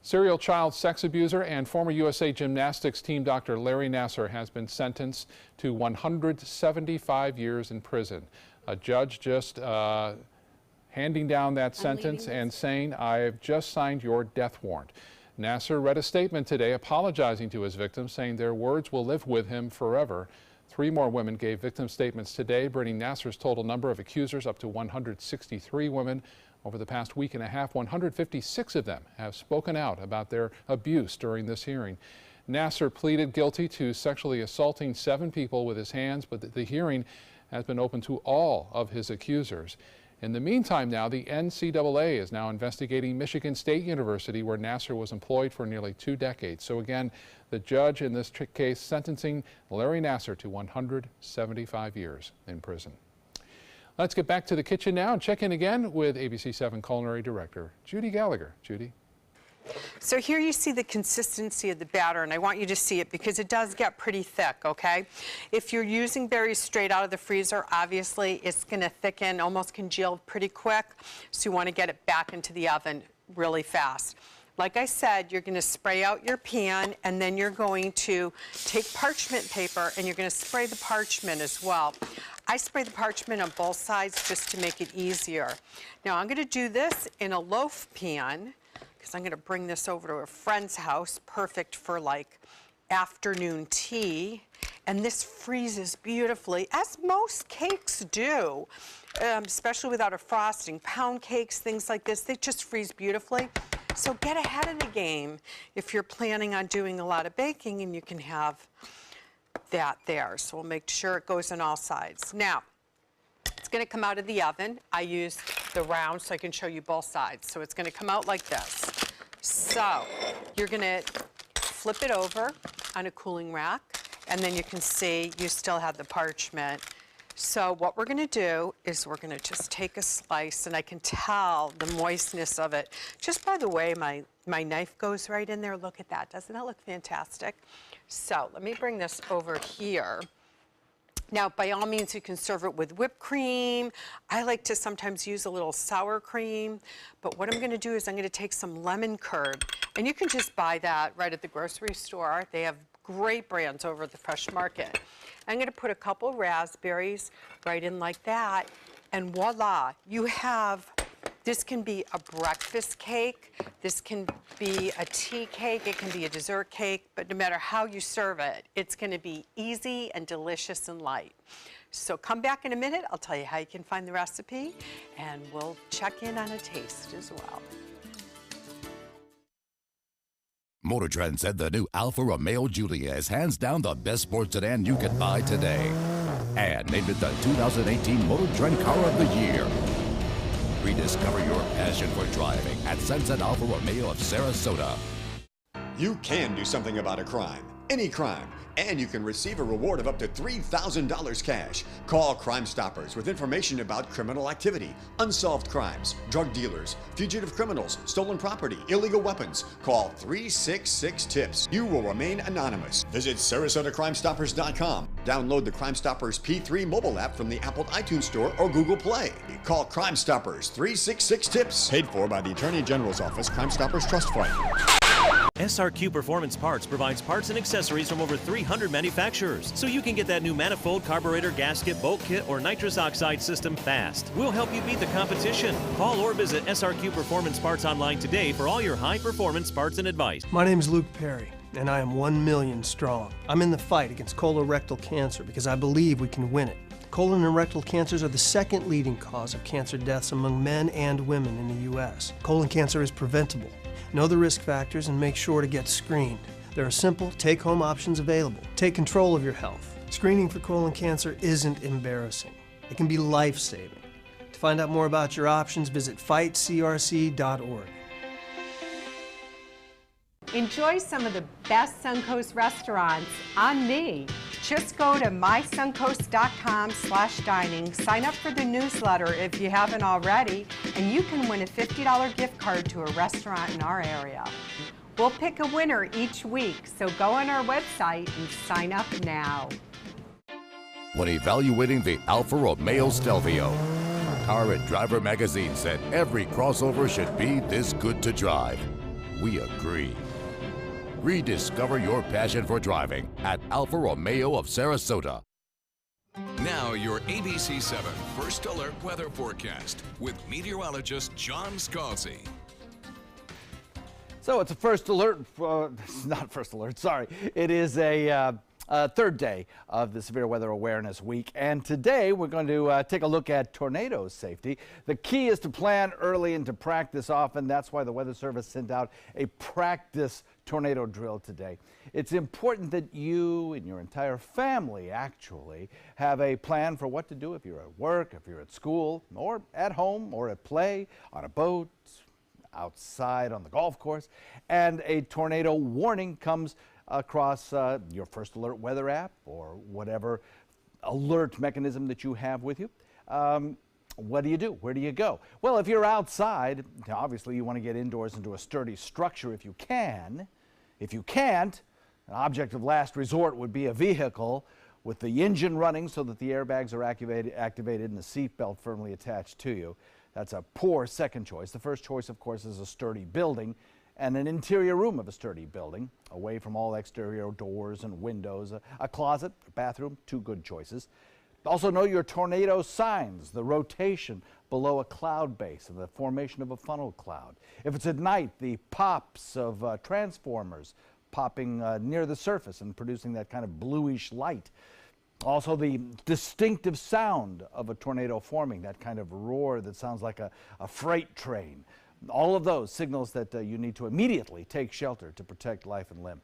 Serial child sex abuser and former USA Gymnastics team Dr. Larry Nassar has been sentenced to 175 years in prison. A judge just handing down that sentence and saying, "I have just signed your death warrant." Nassar read a statement today apologizing to his victims, saying their words will live with him forever. 3 more women gave victim statements today, bringing Nassar's total number of accusers up to 163 women. Over the past week and a half, 156 of them have spoken out about their abuse during this hearing. Nasser pleaded guilty to sexually assaulting 7 people with his hands, but the hearing has been open to all of his accusers. In the meantime, now the NCAA is now investigating Michigan State University, where Nasser was employed for nearly 2 decades. So again, the judge in this case sentencing Larry Nasser to 175 years in prison. Let's get back to the kitchen now and check in again with ABC 7 Culinary Director Judy Gallagher. Judy. So here you see the consistency of the batter, and I want you to see it because it does get pretty thick, okay? If you're using berries straight out of the freezer, obviously it's going to thicken, almost congeal pretty quick, so you want to get it back into the oven really fast. Like I said, you're going to spray out your pan, and then you're going to take parchment paper and you're going to spray the parchment as well. I spray the parchment on both sides just to make it easier. Now I'm going to do this in a loaf pan, because I'm going to bring this over to a friend's house, perfect for like afternoon tea. And this freezes beautifully, as most cakes do, especially without a frosting. Pound cakes, things like this, they just freeze beautifully. So get ahead of the game if you're planning on doing a lot of baking, and you can have that there. So we'll make sure it goes on all sides. Now, it's going to come out of the oven. I used the round so I can show you both sides. So it's going to come out like this. So you're going to flip it over on a cooling rack, and then you can see you still have the parchment. So what we're going to do is we're going to just take a slice, and I can tell the moistness of it just by the way my knife goes right in there. Look at that. Doesn't that look fantastic? So let me bring this over here. Now, by all means, you can serve it with whipped cream. I like to sometimes use a little sour cream. But what I'm going to do is I'm going to take some lemon curd. And you can just buy that right at the grocery store. They have great brands over at the Fresh Market. I'm going to put a couple raspberries right in like that. And voila, you have, this can be a breakfast cake. This can be a tea cake. It can be a dessert cake. But no matter how you serve it, it's going to be easy and delicious and light. So come back in a minute. I'll tell you how you can find the recipe, and we'll check in on a taste as well. Motor Trend said the new Alfa Romeo Giulia is hands down the best sports sedan you can buy today, and named it the 2018 Motor Trend Car of the Year. Rediscover your passion for driving at Sunset Alfa Romeo of Sarasota. You can do something about a crime, any crime, and you can receive a reward of up to $3,000 cash. Call Crime Stoppers with information about criminal activity, unsolved crimes, drug dealers, fugitive criminals, stolen property, illegal weapons. Call 366-TIPS. You will remain anonymous. Visit SarasotaCrimeStoppers.com. Download the Crime Stoppers P3 mobile app from the Apple iTunes Store or Google Play. Call Crime Stoppers 366-TIPS. Paid for by the Attorney General's Office, Crime Stoppers Trust Fund. SRQ Performance Parts provides parts and accessories from over 300 manufacturers, so you can get that new manifold, carburetor, gasket, bolt kit, or nitrous oxide system fast. We'll help you beat the competition. Call or visit SRQ Performance Parts online today for all your high-performance parts and advice. My name is Luke Perry, and I am 1 million strong. I'm in the fight against colorectal cancer because I believe we can win it. Colon and rectal cancers are the second leading cause of cancer deaths among men and women in the U.S. Colon cancer is preventable. Know the risk factors and make sure to get screened. There are simple, take-home options available. Take control of your health. Screening for colon cancer isn't embarrassing. It can be life-saving. To find out more about your options, visit fightcrc.org. Enjoy some of the best Suncoast restaurants on me. Just go to mysuncoast.com/dining, sign up for the newsletter if you haven't already, and you can win a $50 gift card to a restaurant in our area. We'll pick a winner each week, so go on our website and sign up now. When evaluating the Alfa Romeo Stelvio, Car and Driver magazine said every crossover should be this good to drive. We agree. Rediscover your passion for driving at Alfa Romeo of Sarasota. Now your ABC 7 First Alert weather forecast with meteorologist John Scalzi. So it's a first alert, not first alert, sorry. It is a third day of the Severe Weather Awareness Week, and today we're going to take a look at tornado safety. The key is to plan early and to practice often. That's why the Weather Service sent out a practice tornado drill today. It's important that you and your entire family actually have a plan for what to do if you're at work, if you're at school, or at home, or at play, on a boat, outside on the golf course, and a tornado warning comes across your First Alert weather app or whatever alert mechanism that you have with you. What do you do? Where do you go? Well, if you're outside, obviously you want to get indoors into a sturdy structure if you can. If you can't, an object of last resort would be a vehicle with the engine running so that the airbags are activated and the seatbelt firmly attached to you. That's a poor second choice. The first choice, of course, is a sturdy building and an interior room of a sturdy building, away from all exterior doors and windows. A closet, a bathroom, two good choices. Also know your tornado signs, the rotation below a cloud base and the formation of a funnel cloud. If it's at night, the pops of transformers popping near the surface and producing that kind of bluish light. Also the distinctive sound of a tornado forming, that kind of roar that sounds like a freight train. All of those signals that you need to immediately take shelter to protect life and limb.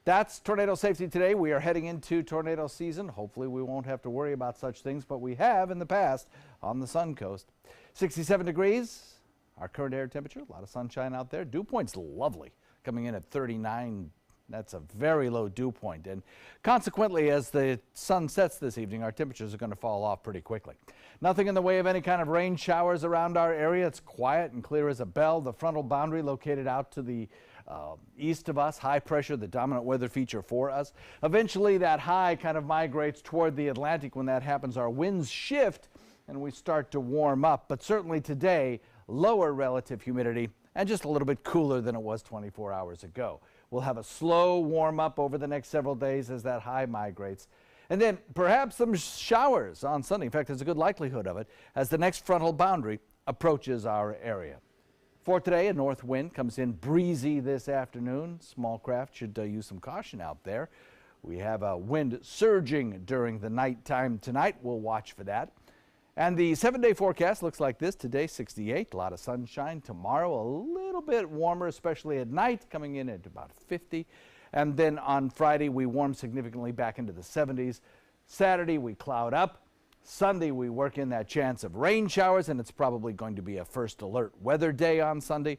That's tornado safety today. We are heading into tornado season. Hopefully we won't have to worry about such things, but we have in the past on the Suncoast. 67 degrees, our current air temperature, a lot of sunshine out there. Dew point's lovely, coming in at 39. That's a very low dew point, and consequently, as the sun sets this evening, our temperatures are going to fall off pretty quickly. Nothing in the way of any kind of rain showers around our area. It's quiet and clear as a bell. The frontal boundary located out to the east of us, high pressure, the dominant weather feature for us. Eventually, that high kind of migrates toward the Atlantic. When that happens, our winds shift and we start to warm up, but certainly today, lower relative humidity and just a little bit cooler than it was 24 hours ago. We'll have a slow warm up over the next several days as that high migrates. And then perhaps some showers on Sunday. In fact, there's a good likelihood of it as the next frontal boundary approaches our area. For today, a north wind comes in breezy this afternoon. Small craft should use some caution out there. We have a wind surging during the nighttime tonight. We'll watch for that. And the 7-day forecast looks like this. Today, 68, a lot of sunshine. Tomorrow, a little bit warmer, especially at night, coming in at about 50. And then on Friday, we warm significantly back into the 70s. Saturday, we cloud up. Sunday, we work in that chance of rain showers, and it's probably going to be a first alert weather day on Sunday.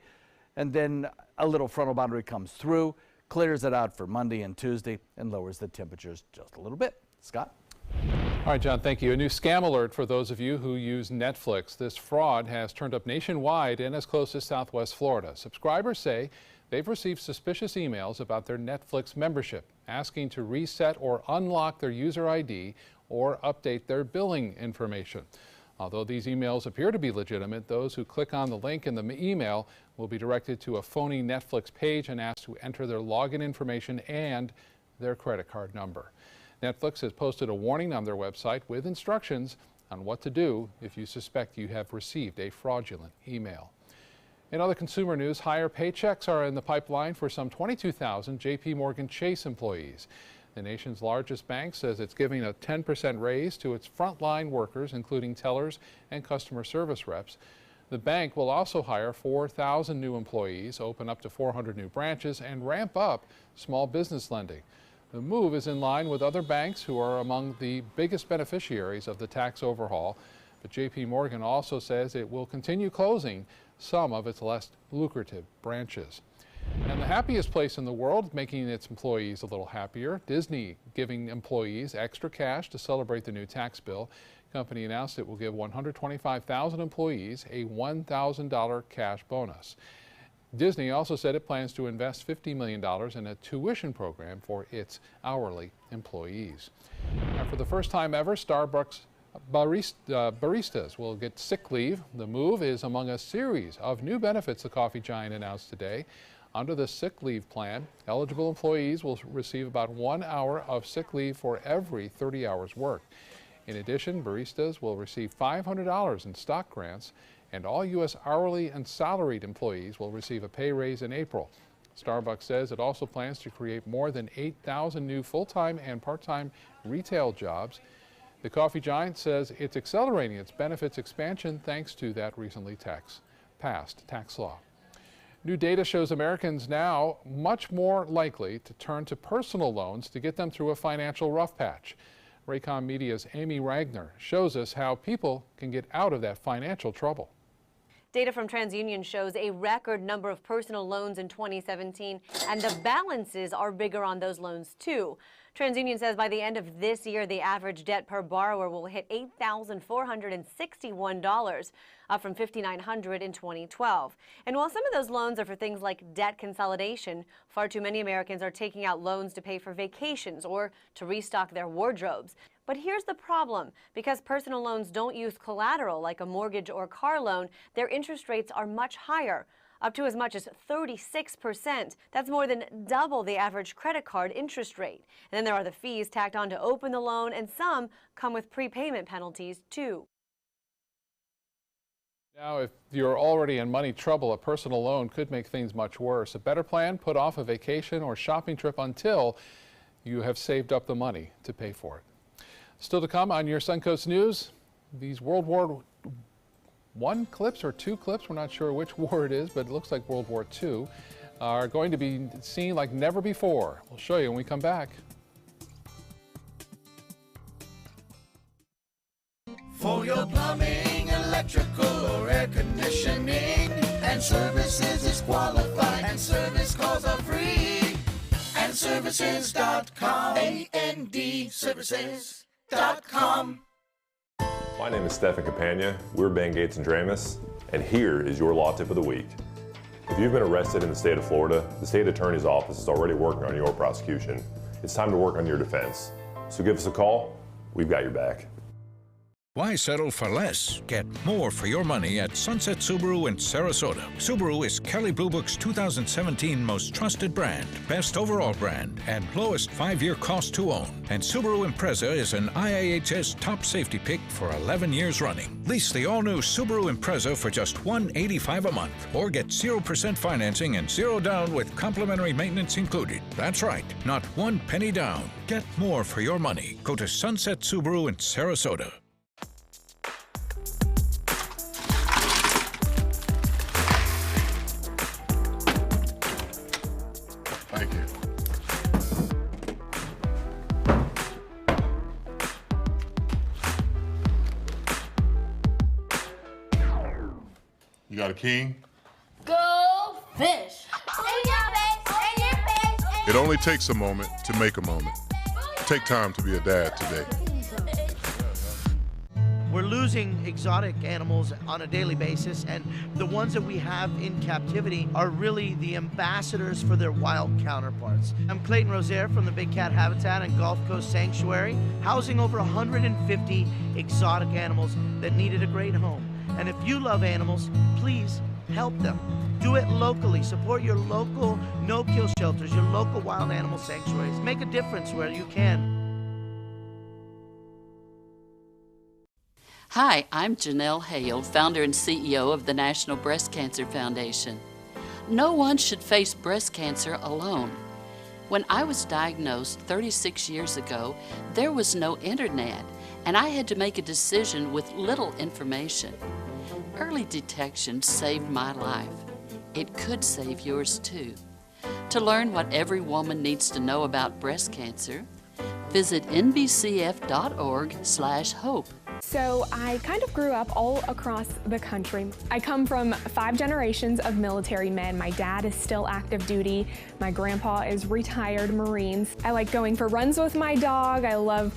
And then a little frontal boundary comes through, clears it out for Monday and Tuesday, and lowers the temperatures just a little bit. Scott? All right, John, thank you. A new scam alert for those of you who use Netflix. This fraud has turned up nationwide and as close as Southwest Florida. Subscribers say they've received suspicious emails about their Netflix membership, asking to reset or unlock their user ID or update their billing information. Although these emails appear to be legitimate, those who click on the link in the email will be directed to a phony Netflix page and asked to enter their login information and their credit card number. Netflix has posted a warning on their website with instructions on what to do if you suspect you have received a fraudulent email. In other consumer news, higher paychecks are in the pipeline for some 22,000 J.P. Morgan Chase employees. The nation's largest bank says it's giving a 10% raise to its frontline workers, including tellers and customer service reps. The bank will also hire 4,000 new employees, open up to 400 new branches, and ramp up small business lending. The move is in line with other banks who are among the biggest beneficiaries of the tax overhaul. But J.P. Morgan also says it will continue closing some of its less lucrative branches. And the happiest place in the world, making its employees a little happier, Disney giving employees extra cash to celebrate the new tax bill. The company announced it will give 125,000 employees a $1,000 cash bonus. Disney also said it plans to invest $50 million in a tuition program for its hourly employees. And for the first time ever, Starbucks baristas will get sick leave. The move is among a series of new benefits the coffee giant announced today. Under the sick leave plan, eligible employees will receive about 1 hour of sick leave for every 30 hours worked. In addition, baristas will receive $500 in stock grants, and all U.S. hourly and salaried employees will receive a pay raise in April. Starbucks says it also plans to create more than 8,000 new full-time and part-time retail jobs. The coffee giant says it's accelerating its benefits expansion thanks to that recently passed tax law. New data shows Americans now much more likely to turn to personal loans to get them through a financial rough patch. Raycom Media's Amy Ragnar shows us how people can get out of that financial trouble. Data from TransUnion shows a record number of personal loans in 2017, and the balances are bigger on those loans too. TransUnion says by the end of this year, the average debt per borrower will hit $8,461, up from $5,900 in 2012. And while some of those loans are for things like debt consolidation, far too many Americans are taking out loans to pay for vacations or to restock their wardrobes. But here's the problem. Because personal loans don't use collateral like a mortgage or car loan, their interest rates are much higher, up to as much as 36%. That's more than double the average credit card interest rate. And then there are the fees tacked on to open the loan, and some come with prepayment penalties too. Now, if you're already in money trouble, a personal loan could make things much worse. A better plan, put off a vacation or shopping trip until you have saved up the money to pay for it. Still to come on your Suncoast News, these World War I clips or two clips, we're not sure which war it is, but it looks like World War II, are going to be seen like never before. We'll show you when we come back. For your plumbing, electrical, or air conditioning, and services is qualified, and service calls are free. And services.com, AND services.com. My name is Stephen Campagna. We're Ben Gates and Dramus, and here is your law tip of the week. If you've been arrested in the state of Florida, the state attorney's office is already working on your prosecution. It's time to work on your defense. So give us a call. We've got your back. Why settle for less? Get more for your money at Sunset Subaru in Sarasota. Subaru is Kelley Blue Book's 2017 most trusted brand, best overall brand, and lowest 5-year cost to own. And Subaru Impreza is an IIHS top safety pick for 11 years running. Lease the all-new Subaru Impreza for just $185 a month, or get 0% financing and 0 down with complimentary maintenance included. That's right, not 1 penny down. Get more for your money. Go to Sunset Subaru in Sarasota. Thank you. You got a king? Go fish! It only takes a moment to make a moment. Take time to be a dad today. We're losing exotic animals on a daily basis, and the ones that we have in captivity are really the ambassadors for their wild counterparts. I'm Clayton Rozier from the Big Cat Habitat and Gulf Coast Sanctuary, housing over 150 exotic animals that needed a great home. And if you love animals, please help them. Do it locally. Support your local no-kill shelters, your local wild animal sanctuaries. Make a difference where you can. Hi, I'm Janelle Hale, founder and CEO of the National Breast Cancer Foundation. No one should face breast cancer alone. When I was diagnosed 36 years ago, there was no internet, and I had to make a decision with little information. Early detection saved my life. It could save yours too. To learn what every woman needs to know about breast cancer, visit nbcf.org/hope. So I kind of grew up all across the country. I come from 5 generations of military men. My dad is still active duty. My grandpa is retired Marines. I like going for runs with my dog. I love,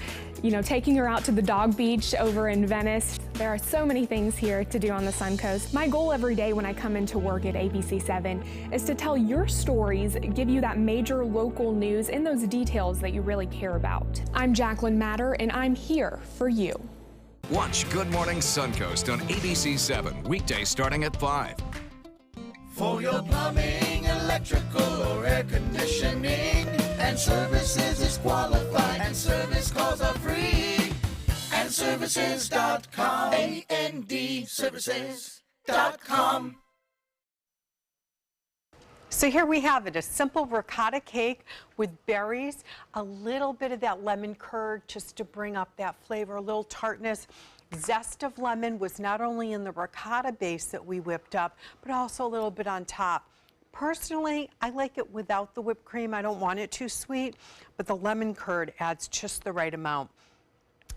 taking her out to the dog beach over in Venice. There are so many things here to do on the Suncoast. My goal every day when I come into work at ABC7 is to tell your stories, give you that major local news and those details that you really care about. I'm Jacqueline Matter, and I'm here for you. Watch Good Morning Suncoast on ABC7, weekdays starting at 5. For your plumbing, electrical, or air conditioning, and services is qualified, and service calls are free. And services.com, AND services.com. So here we have it, a simple ricotta cake with berries, a little bit of that lemon curd just to bring up that flavor, a little tartness. Zest of lemon was not only in the ricotta base that we whipped up, but also a little bit on top. Personally, I like it without the whipped cream. I don't want it too sweet, but the lemon curd adds just the right amount.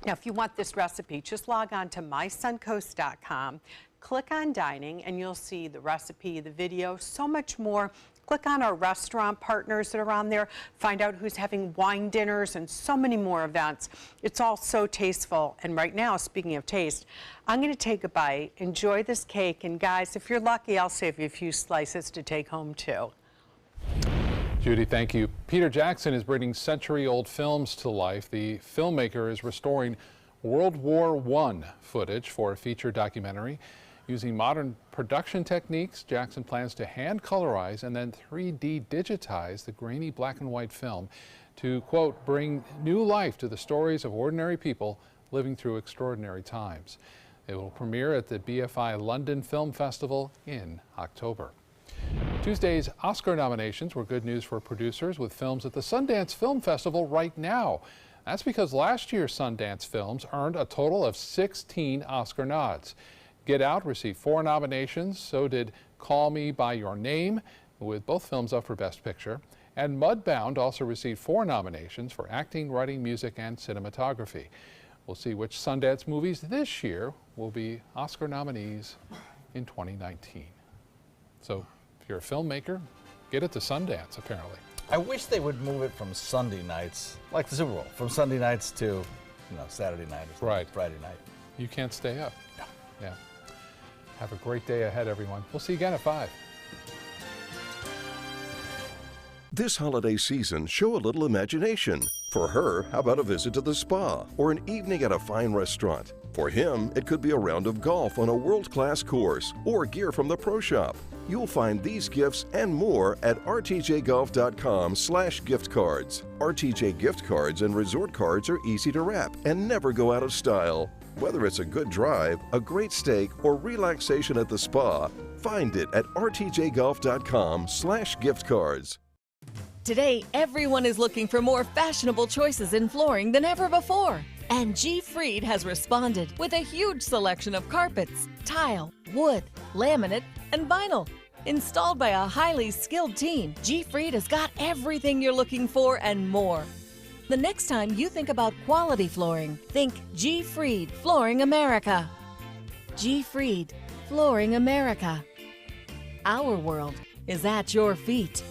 Now, if you want this recipe, just log on to mysuncoast.com, click on dining, and you'll see the recipe, the video, so much more. Click on our restaurant partners that are on there, find out who's having wine dinners and so many more events. It's all so tasteful. And right now, speaking of taste, I'm going to take a bite, enjoy this cake, and guys, if you're lucky, I'll save you a few slices to take home too. Judy, thank you. Peter Jackson is bringing century-old films to life. The filmmaker is restoring World War I footage for a feature documentary. Using modern production techniques, Jackson plans to hand colorize and then 3D digitize the grainy black and white film to, quote, bring new life to the stories of ordinary people living through extraordinary times. It will premiere at the BFI London Film Festival in October. Tuesday's Oscar nominations were good news for producers with films at the Sundance Film Festival right now. That's because last year's Sundance films earned a total of 16 Oscar nods. Get Out received 4 nominations, so did Call Me By Your Name, with both films up for Best Picture. And Mudbound also received 4 nominations for acting, writing, music, and cinematography. We'll see which Sundance movies this year will be Oscar nominees in 2019. So if you're a filmmaker, get it to Sundance, apparently. I wish they would move it from Sunday nights, like the Super Bowl, from Sunday nights to, Saturday night or Friday night. You can't stay up. No. Yeah. Have a great day ahead, everyone. We'll see you again at 5. This holiday season, show a little imagination. For her, how about a visit to the spa or an evening at a fine restaurant? For him, it could be a round of golf on a world-class course or gear from the pro shop. You'll find these gifts and more at rtjgolf.com/gift cards. RTJ gift cards and resort cards are easy to wrap and never go out of style. Whether it's a good drive, a great steak, or relaxation at the spa, find it at rtjgolf.com/gift cards. Today, everyone is looking for more fashionable choices in flooring than ever before. And G. Fried has responded with a huge selection of carpets, tile, wood, laminate, and vinyl. Installed by a highly skilled team, G. Fried has got everything you're looking for and more. The next time you think about quality flooring, think G. Fried Flooring America. G. Fried Flooring America. Our world is at your feet.